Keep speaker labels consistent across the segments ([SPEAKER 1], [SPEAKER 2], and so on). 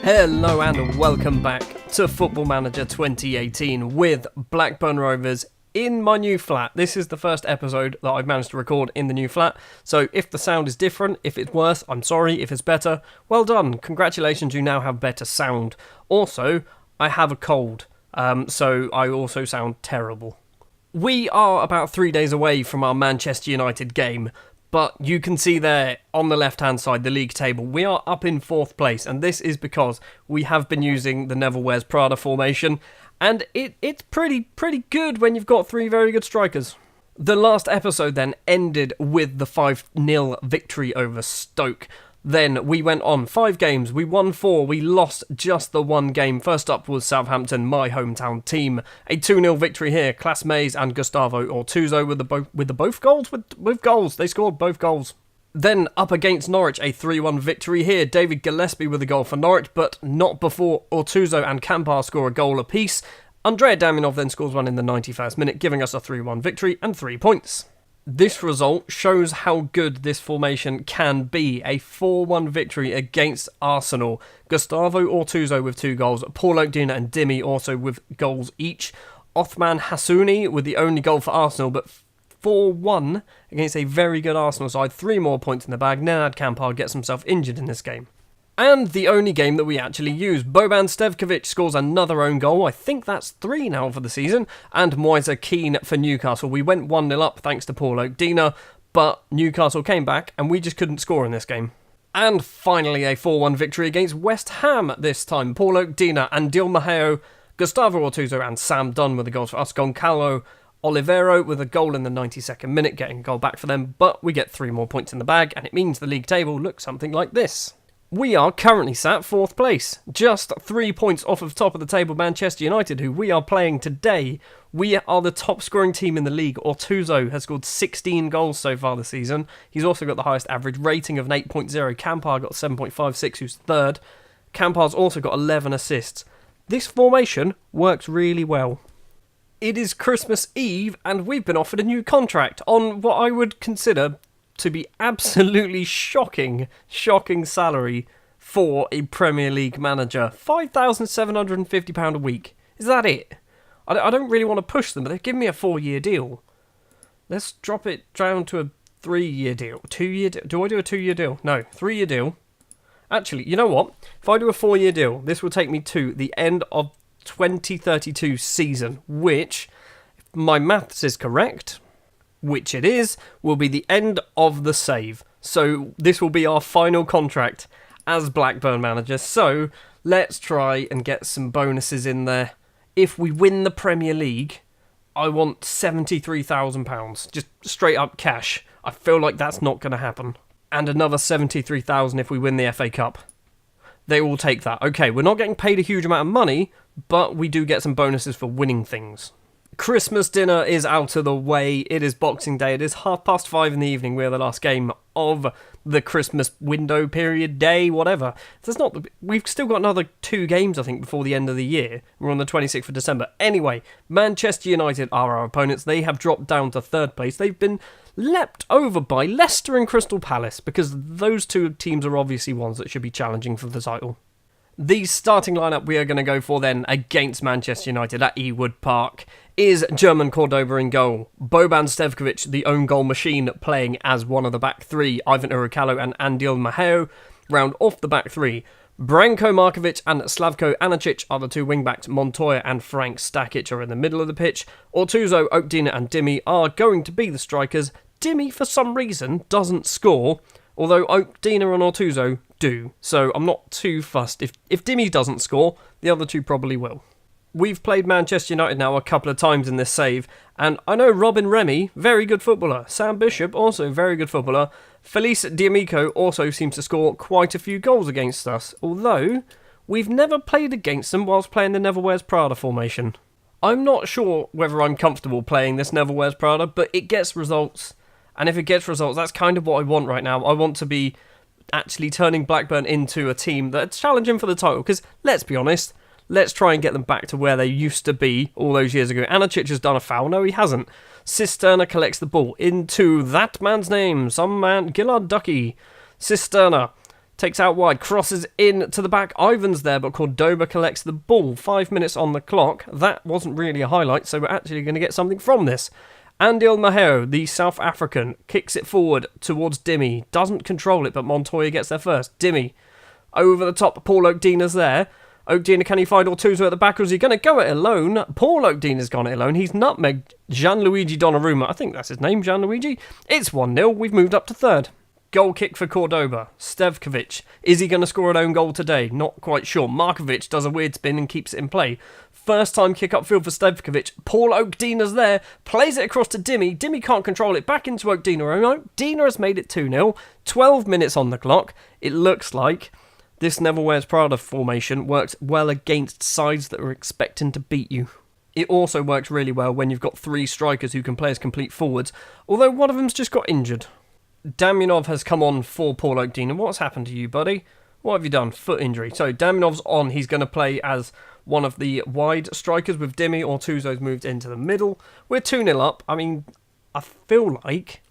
[SPEAKER 1] Hello and welcome back to Football Manager 2018 with Blackburn Rovers in my new flat. This is the first episode that I've managed to record in the new flat, so if the sound is different, if it's worse, I'm sorry. If it's better, well done. Congratulations, you now have better sound. Also, I have a cold, so I also sound terrible. We are about 3 days away from our Manchester United game, but you can see there on the left-hand side, the league table, we are up in 4th place, and this is because we have been using the Neville Wears Prada formation, and it's pretty good when you've got 3 very good strikers. The last episode then ended with the 5-0 victory over Stoke. Then we went on 5 games, we won 4, we lost just the 1 game. First up was Southampton, my hometown team. A 2-0 victory here, Class Mays and Gustavo Ortuzzo with both goals? With goals, they scored both goals. Then up against Norwich, a 3-1 victory here. David Gillespie with a goal for Norwich, but not before Ortuzzo and Kampar score a goal apiece. Andrea Daminov then scores one in the 91st minute, giving us a 3-1 victory and 3 points. This result shows how good this formation can be. A 4-1 victory against Arsenal. Gustavo Ortuzzo with 2 goals. Paul Oakdina and Dimi also with goals each. Othman Hassouni with the only goal for Arsenal, but 4-1 against a very good Arsenal side. 3 more points in the bag. Nenad Kampar gets himself injured in this game. And the only game that we actually use. Boban Stevkovic scores another own goal. I think that's 3 now for the season. And Moise Keane for Newcastle. We went 1-0 up thanks to Paul Oakdina, but Newcastle came back and we just couldn't score in this game. And finally a 4-1 victory against West Ham this time. Paul Oakdina, Andil Maheo, Gustavo Ortuzzo and Sam Dunn with the goals for us. Goncalo Olivero with a goal in the 92nd minute, getting a goal back for them, but we get 3 more points in the bag, and it means the league table looks something like this. We are currently sat 4th place, just 3 points off of top of the table Manchester United, who we are playing today. We are the top scoring team in the league. Ortuzzo has scored 16 goals so far this season. He's also got the highest average rating of an 8.0. Kampar got 7.56, who's 3rd. Kampar's also got 11 assists. This formation works really well. It is Christmas Eve, and we've been offered a new contract on what I would consider to be absolutely shocking salary for a Premier League manager. £5,750 a week. Is that it? I don't really want to push them, but they've given me a 4-year deal. Let's drop it down to a 3-year deal. 2-year deal? Do I do a 2-year deal? No, 3-year deal. Actually, you know what? If I do a 4-year deal, this will take me to the end of 2032 season, which, if my maths is correct, which it is, will be the end of the save. So this will be our final contract as Blackburn manager. So let's try and get some bonuses in there. If we win the Premier League, I want £73,000. Just straight up cash. I feel like that's not going to happen. And another £73,000 if we win the FA Cup. They will take that. Okay, we're not getting paid a huge amount of money, but we do get some bonuses for winning things. Christmas dinner is out of the way. It is Boxing Day. It is 5:30 in the evening. We're the last game of the Christmas window period day, whatever. We've still got another 2 games, I think, before the end of the year. We're on the 26th of December. Anyway, Manchester United are our opponents. They have dropped down to 3rd place. They've been leapt over by Leicester and Crystal Palace, because those 2 teams are obviously ones that should be challenging for the title. The starting lineup we are going to go for then against Manchester United at Ewood Park is German Cordoba in goal, Boban Stevkovic, the own goal machine, playing as one of the back 3, Ivan Urukalo and Andil Maheo round off the back 3. Branko Markovic and Slavko Anacic are the 2 wingbacks. Montoya and Frank Stakic are in the middle of the pitch. Ortuzzo, Oakdina and Dimi are going to be the strikers. Dimi, for some reason, doesn't score, although Oakdina and Ortuzzo do, so I'm not too fussed. If Dimi doesn't score, the other 2 probably will. We've played Manchester United now a couple of times in this save, and I know Robin Remy, very good footballer. Sam Bishop, also very good footballer. Felice D'Amico also seems to score quite a few goals against us, although we've never played against them whilst playing the Neville Wears Prada formation. I'm not sure whether I'm comfortable playing this Neville Wears Prada, but it gets results, and if it gets results, that's kind of what I want right now. I want to be actually turning Blackburn into a team that's challenging for the title, because let's be honest, let's try and get them back to where they used to be all those years ago. Anacic has done a foul. No, he hasn't. Cisterna collects the ball into that man's name. Some man, Gillard Ducky. Cisterna Takes out wide, crosses in to the back. Ivan's there, but Cordoba collects the ball. 5 minutes on the clock. That wasn't really a highlight, so we're actually going to get something from this. Andil Maheo, the South African, kicks it forward towards Dimmy. Doesn't control it, but Montoya gets there first. Dimmy, over the top. Paul Oakdina's there. Oakdina, can he find Ortuzzo at the back, or is he going to go it alone? Paul Oakdina's gone it alone. He's nutmegged Gianluigi Donnarumma. I think that's his name, Gianluigi. It's 1-0. We've moved up to third. Goal kick for Cordoba. Stevkovic. Is he going to score an own goal today? Not quite sure. Markovic does a weird spin and keeps it in play. First time kick upfield for Stevkovic. Paul Oakdina's there. Plays it across to Dimmy. Dimmy can't control it. Back into Oakdina. Oakdina has made it 2-0. 12 minutes on the clock. It looks like this Never Wears Prada formation works well against sides that are expecting to beat you. It also works really well when you've got 3 strikers who can play as complete forwards, although one of them's just got injured. Damianov has come on for Paul Oakdina. What's happened to you, buddy? What have you done? Foot injury. So Damianov's on. He's going to play as one of the wide strikers with Dimmy. Ortuzzo's moved into the middle. We're 2-0 up. I mean, I feel like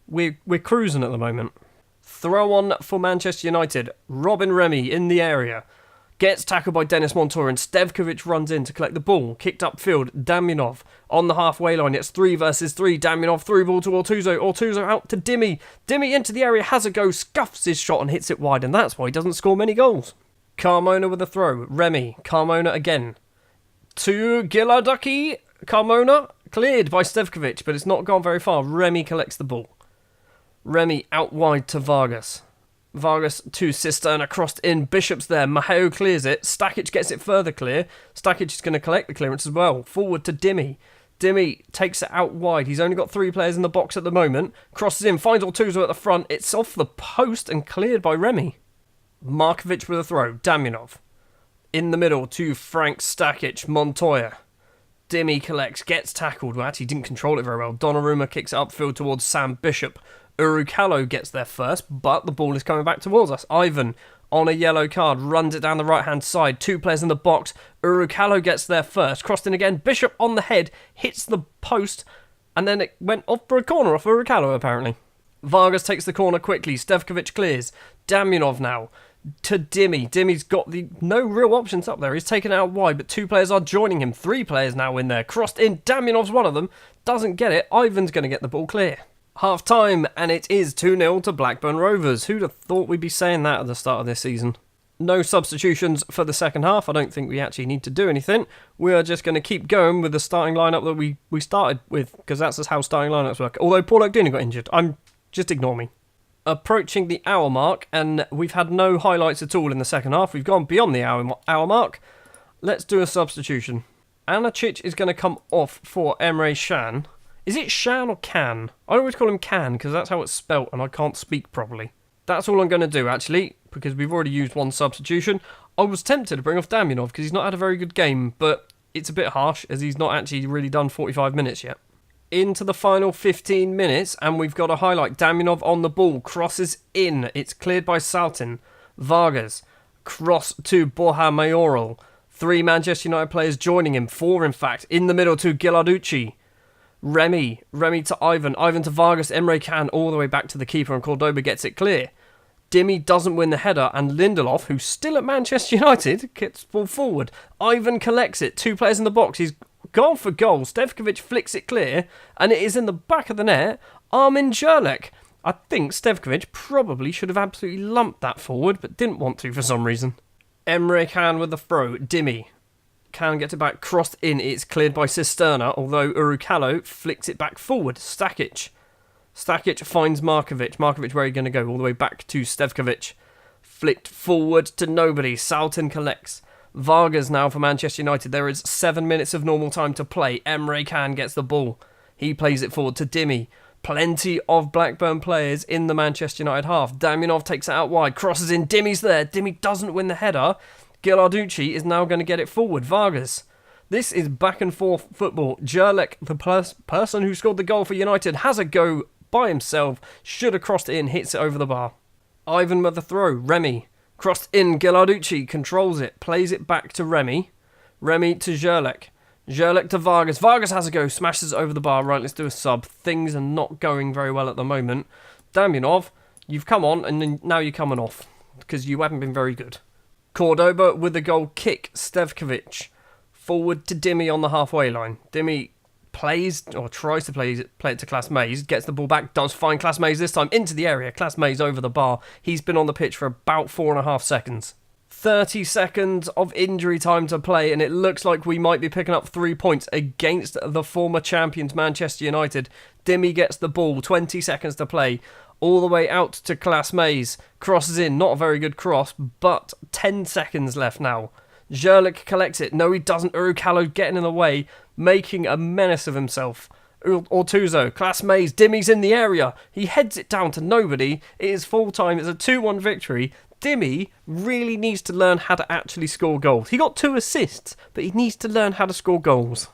[SPEAKER 1] we're cruising at the moment. Throw on for Manchester United. Robin Remy in the area. Gets tackled by Dennis Montoya and Stevkovic runs in to collect the ball. Kicked upfield. Damianov on the halfway line. It's 3 versus 3. Damianov through ball to Ortuzzo. Ortuzzo out to Dimmy. Dimmy into the area. Has a go. Scuffs his shot and hits it wide. And that's why he doesn't score many goals. Carmona with a throw. Remy. Carmona again. To Gilarducki. Carmona. Cleared by Stevkovic. But it's not gone very far. Remy collects the ball. Remy out wide to Vargas. Vargas to Cisterna, crossed in. Bishop's there. Maheo clears it. Stakic gets it further clear. Stakic is going to collect the clearance as well. Forward to Dimmy. Dimmy takes it out wide. He's only got 3 players in the box at the moment. Crosses in. Finds Ortuzzo at the front. It's off the post and cleared by Remy. Markovic with a throw. Damianov. In the middle to Frank Stakic. Montoya. Dimmy collects. Gets tackled. Well, actually didn't control it very well. Donnarumma kicks it upfield towards Sam Bishop. Urukalo gets there first, but the ball is coming back towards us. Ivan, on a yellow card, runs it down the right-hand side. 2 players in the box. Urukalo gets there first. Crossed in again. Bishop on the head, hits the post, and then it went off for a corner off Urukalo, apparently. Vargas takes the corner quickly. Stevkovic clears. Damianov now to Dimmy. Dimmy's got no real options up there. He's taken it out wide, but 2 players are joining him. 3 players now in there. Crossed in. Damianov's one of them. Doesn't get it. Ivan's going to get the ball clear. Half time, and it is 2-0 to Blackburn Rovers. Who'd have thought we'd be saying that at the start of this season? No substitutions for the second half. I don't think we actually need to do anything. We are just going to keep going with the starting lineup that we started with, because that's just how starting lineups work. Although Paul Oakdina got injured. Just ignore me. Approaching the hour mark, and we've had no highlights at all in the second half. We've gone beyond the hour mark. Let's do a substitution. Anacic is going to come off for Emre Can. Is it Shan or Can? I always call him Can because that's how it's spelt and I can't speak properly. That's all I'm going to do actually, because we've already used 1 substitution. I was tempted to bring off Damianov because he's not had a very good game, but it's a bit harsh as he's not actually really done 45 minutes yet. Into the final 15 minutes and we've got a highlight. Damianov on the ball, crosses in. It's cleared by Saltin. Vargas, cross to Borja Mayoral. 3 Manchester United players joining him, 4 in fact, in the middle to Gilarducci. Remy to Ivan to Vargas, Emre Can all the way back to the keeper and Cordoba gets it clear. Dimmy doesn't win the header and Lindelof, who's still at Manchester United, gets ball forward. Ivan collects it, 2 players in the box, he's gone for goal. Stevkovic flicks it clear and it is in the back of the net. Armin Jerlek. I think Stevkovic probably should have absolutely lumped that forward but didn't want to for some reason. Emre Can with the throw. Dimmy. Can get it back, crossed in, it's cleared by Cisterna, although Urukalo flicks it back forward. Stakic finds Markovic. Markovic, where are you going to go? All the way back to Stevkovic. Flicked forward to nobody. Saltin collects. Vargas now for Manchester United. There is 7 minutes of normal time to play. Emre Can gets the ball. He plays it forward to Dimmy. Plenty of Blackburn players in the Manchester United half. Damianov takes it out wide, crosses in, Dimmy's there. Dimmy doesn't win the header. Gilarducci is now going to get it forward. Vargas. This is back and forth football. Jerlek, the person who scored the goal for United, has a go by himself. Should have crossed it in, hits it over the bar. Ivan with the throw. Remy. Crossed in. Gilarducci controls it. Plays it back to Remy. Remy to Jerlek. Jerlek to Vargas. Vargas has a go. Smashes it over the bar. Right, let's do a sub. Things are not going very well at the moment. Damianov, you've come on and now you're coming off. because you haven't been very good. Cordoba with a goal kick. Stevkovic forward to Dimmy on the halfway line. Dimmy plays, or tries to play it to Class Mays, gets the ball back, does find Class Mays this time into the area. Class Mays over the bar. He's been on the pitch for about 4.5 seconds. 30 seconds of injury time to play, and it looks like we might be picking up 3 points against the former champions Manchester United. Dimmy gets the ball, 20 seconds to play, all the way out to Class Mays. Crosses in, not a very good cross, but 10 seconds left now. Zerlik collects it. No, he doesn't. Urukalo getting in the way, making a menace of himself. Ortuzo, Class Mays, Dimmy's in the area. He heads it down to nobody. It is full time. It's a 2-1 victory. Dimmy really needs to learn how to actually score goals. He got 2 assists, but he needs to learn how to score goals.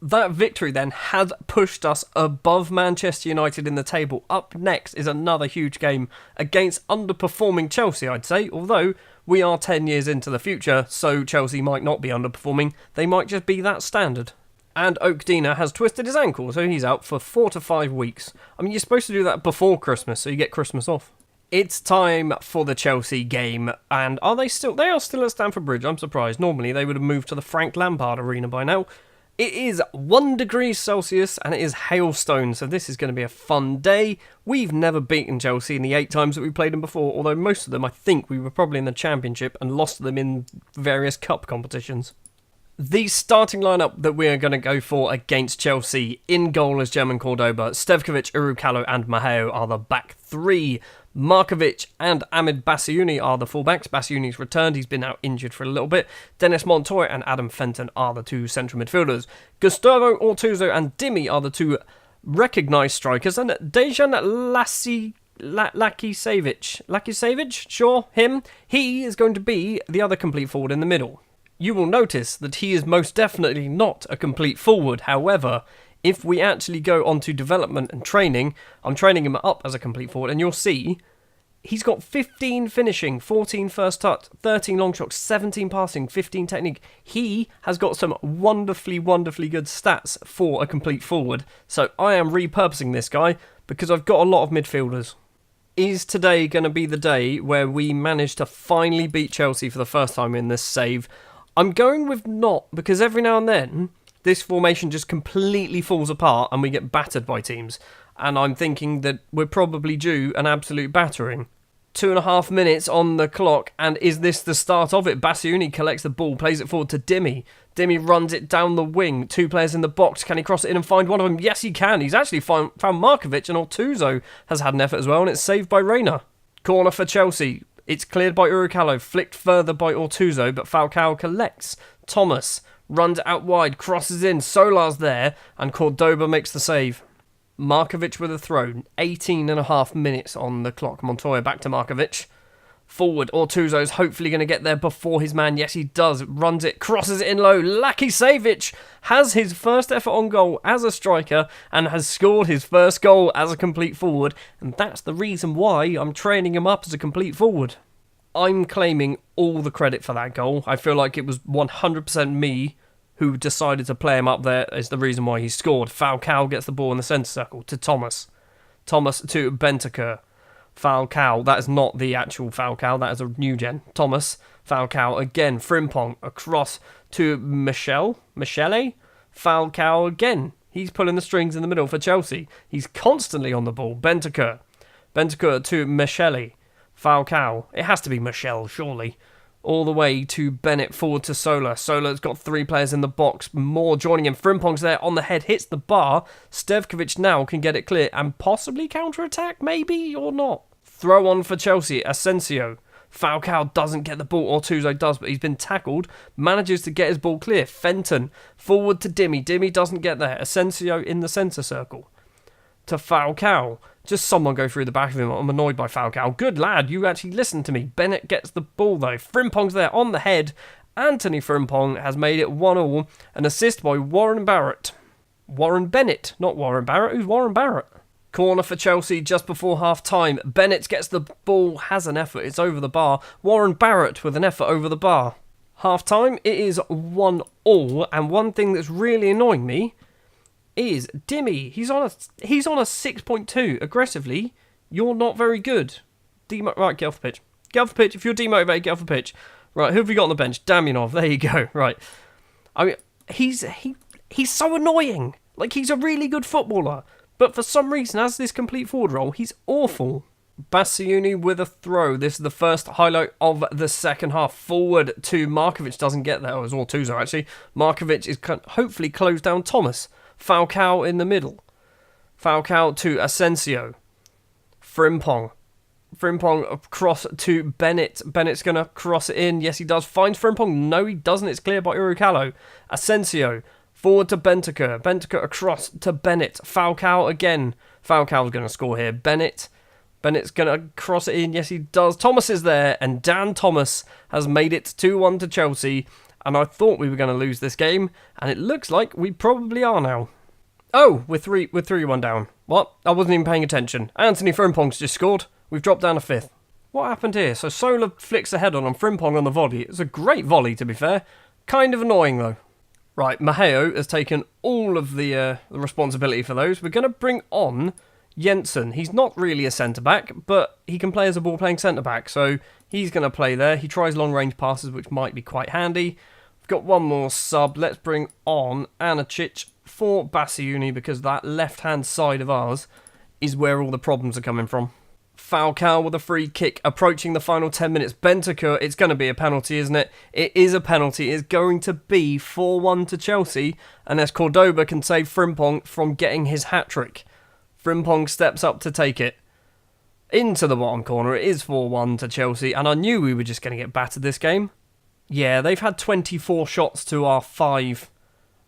[SPEAKER 1] That victory then had pushed us above Manchester United in the table. Up next is another huge game against underperforming Chelsea, I'd say, although we are 10 years into the future, so Chelsea might not be underperforming. They might just be that standard. And Oakdina has twisted his ankle, so he's out for 4 to 5 weeks. I mean, you're supposed to do that before Christmas, so you get Christmas off. It's time for the Chelsea game, and they are still at Stamford Bridge. I'm surprised. Normally they would have moved to the Frank Lampard Arena by now. It is 1 degree Celsius and it is hailstone, so this is going to be a fun day. We've never beaten Chelsea in the 8 times that we played them before, although most of them I think we were probably in the Championship and lost to them in various cup competitions. The starting lineup that we are going to go for against Chelsea: in goal is German Cordoba, Stevkovic, Urukalo and Maheo are the back 3. Markovic and Ahmed Bassiouni are the fullbacks. Bassiouni's returned, he's been out injured for a little bit. Dennis Montoya and Adam Fenton are the 2 central midfielders. Gustavo Ortuzo and Dimmy are the 2 recognised strikers, and Dejan Lakisevich, sure, him, he is going to be the other complete forward in the middle. You will notice that he is most definitely not a complete forward. However, if we actually go on to development and training, I'm training him up as a complete forward, and you'll see he's got 15 finishing, 14 first touch, 13 long shots, 17 passing, 15 technique. He has got some wonderfully, wonderfully good stats for a complete forward. So I am repurposing this guy because I've got a lot of midfielders. Is today going to be the day where we manage to finally beat Chelsea for the first time in this save? I'm going with not, because every now and then this formation just completely falls apart and we get battered by teams. And I'm thinking that we're probably due an absolute battering. 2.5 minutes on the clock, and is this the start of it? Bassiouni collects the ball, plays it forward to Dimmy. Dimmy runs it down the wing. 2 players in the box. Can he cross it in and find one of them? Yes, he can. He's actually found Markovic, and Ortuzo has had an effort as well, and it's saved by Reina. Corner for Chelsea. It's cleared by Urukalo, flicked further by Ortuzo, but Falcao collects. Thomas runs out wide, crosses in, Solar's there, and Cordoba makes the save. Markovic with a throw, 18.5 minutes on the clock. Montoya back to Markovic. Forward, Ortuzo's hopefully going to get there before his man. Yes, he does. Runs it, crosses it in low. Lakisevich has his first effort on goal as a striker and has scored his first goal as a complete forward. And that's the reason why I'm training him up as a complete forward. I'm claiming all the credit for that goal. I feel like it was 100% me who decided to play him up there is the reason why he scored. Falcao gets the ball in the centre circle to Thomas. Thomas to Bentancur. Falcao, that is not the actual Falcao, that is a new gen. Thomas, Falcao again, Frimpong across to Michele. Falcao again. He's pulling the strings in the middle for Chelsea. He's constantly on the ball. Bentancur to Michele. Falcao. It has to be Michele, surely. All the way to Bennett, forward to Solar. Solar's got 3 players in the box. More joining him. Frimpong's there on the head, hits the bar. Stevkovic now can get it clear and possibly counter-attack, maybe, or not. Throw on for Chelsea. Asensio. Falcao doesn't get the ball. Ortuzo does, but he's been tackled. Manages to get his ball clear. Fenton forward to Dimmy. Dimmy doesn't get there. Asensio in the centre circle. To Falcao. Just someone go through the back of him. I'm annoyed by Falcao. Good lad, you actually listen to me. Bennett gets the ball though. Frimpong's there on the head. Anthony Frimpong has made it 1-1. An assist by Warren Barrett. Warren Bennett, not Warren Barrett. Who's Warren Barrett? Corner for Chelsea just before half-time. Bennett gets the ball, has an effort. It's over the bar. Warren Barrett with an effort over the bar. Half-time, it is 1-1. And one thing that's really annoying me is Dimmy. He's on a 6.2 aggressively. You're not very good. Right, get off the pitch. Get off the pitch. If you're demotivated, get off the pitch. Right, who have we got on the bench? Damianov. There you go. Right. I mean, he's so annoying. Like, he's a really good footballer. But for some reason, as this complete forward role, he's awful. Bassiuni with a throw. This is the first highlight of the second half. Forward to Markovic. Doesn't get there. It was all Tuzo, actually. Markovic is hopefully closed down Thomas. Falcao in the middle. Falcao to Asensio. Frimpong. Frimpong across to Bennett. Bennett's going to cross it in. Yes, he does. Finds Frimpong. No, he doesn't. It's clear by Urukalo. Asensio. Forward to Bentancur. Bentancur across to Bennett. Falcao again. Falcao's going to score here. Bennett's going to cross it in. Yes, he does. Thomas is there. And Dan Thomas has made it 2-1 to Chelsea. And I thought we were going to lose this game. And it looks like we probably are now. Oh, we're 3-1 down. What? I wasn't even paying attention. Anthony Frimpong's just scored. We've dropped down a fifth. What happened here? So Sola flicks the head on and Frimpong on the volley. It's a great volley, to be fair. Kind of annoying, though. Right, Maheo has taken all of the responsibility for those. We're going to bring on Jensen. He's not really a centre-back, but he can play as a ball-playing centre-back, so he's going to play there. He tries long-range passes, which might be quite handy. We've got one more sub. Let's bring on Anacic for Bassiuni, because that left-hand side of ours is where all the problems are coming from. Falcao with a free kick, approaching the final 10 minutes. Bentancur, it's going to be a penalty, isn't it? It is a penalty. It's going to be 4-1 to Chelsea, unless Cordoba can save Frimpong from getting his hat-trick. Frimpong steps up to take it. Into the bottom corner. It is 4-1 to Chelsea, and I knew we were just going to get battered this game. Yeah, they've had 24 shots to our 5.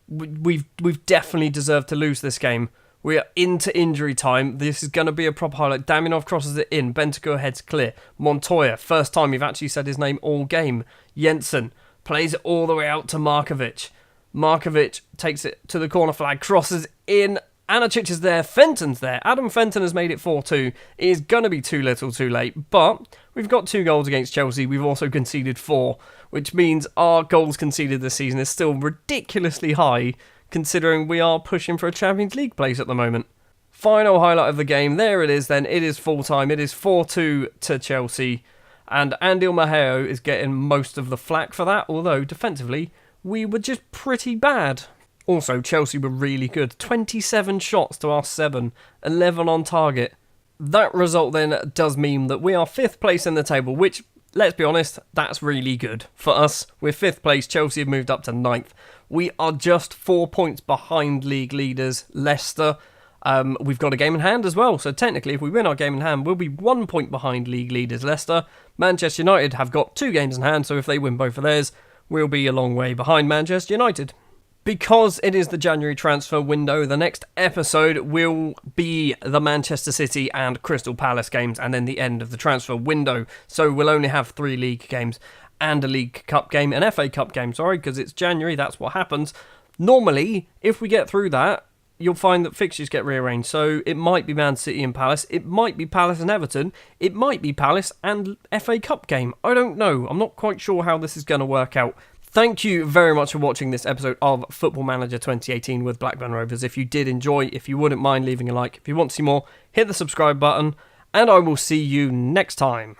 [SPEAKER 1] We've definitely deserved to lose this game. We are into injury time. This is going to be a proper highlight. Damianov crosses it in. Bentancur heads clear. Montoya, first time we've actually said his name all game. Jensen plays it all the way out to Markovic. Markovic takes it to the corner flag, crosses in. Anacic is there. Fenton's there. Adam Fenton has made it 4-2. It is going to be too little too late, but we've got 2 goals against Chelsea. We've also conceded 4, which means our goals conceded this season is still ridiculously high, considering we are pushing for a Champions League place at the moment. Final highlight of the game. There it is then. It is full time. It is 4-2 to Chelsea. And Andil Maheo is getting most of the flack for that, although defensively we were just pretty bad. Also, Chelsea were really good. 27 shots to our 7. 11 on target. That result then does mean that we are 5th place in the table, which, let's be honest, that's really good. For us, we're 5th place. Chelsea have moved up to 9th. We are just 4 points behind league leaders, Leicester. We've got a game in hand as well, so technically if we win our game in hand, we'll be 1 point behind league leaders, Leicester. Manchester United have got 2 games in hand, so if they win both of theirs, we'll be a long way behind Manchester United. Because it is the January transfer window, the next episode will be the Manchester City and Crystal Palace games, and then the end of the transfer window. So we'll only have 3 league games and a League Cup game, an FA Cup game, because it's January, that's what happens. Normally, if we get through that, you'll find that fixtures get rearranged. So it might be Man City and Palace, it might be Palace and Everton, it might be Palace and FA Cup game. I don't know. I'm not quite sure how this is going to work out. Thank you very much for watching this episode of Football Manager 2018 with Blackburn Rovers. If you did enjoy, if you wouldn't mind leaving a like, if you want to see more, hit the subscribe button, and I will see you next time.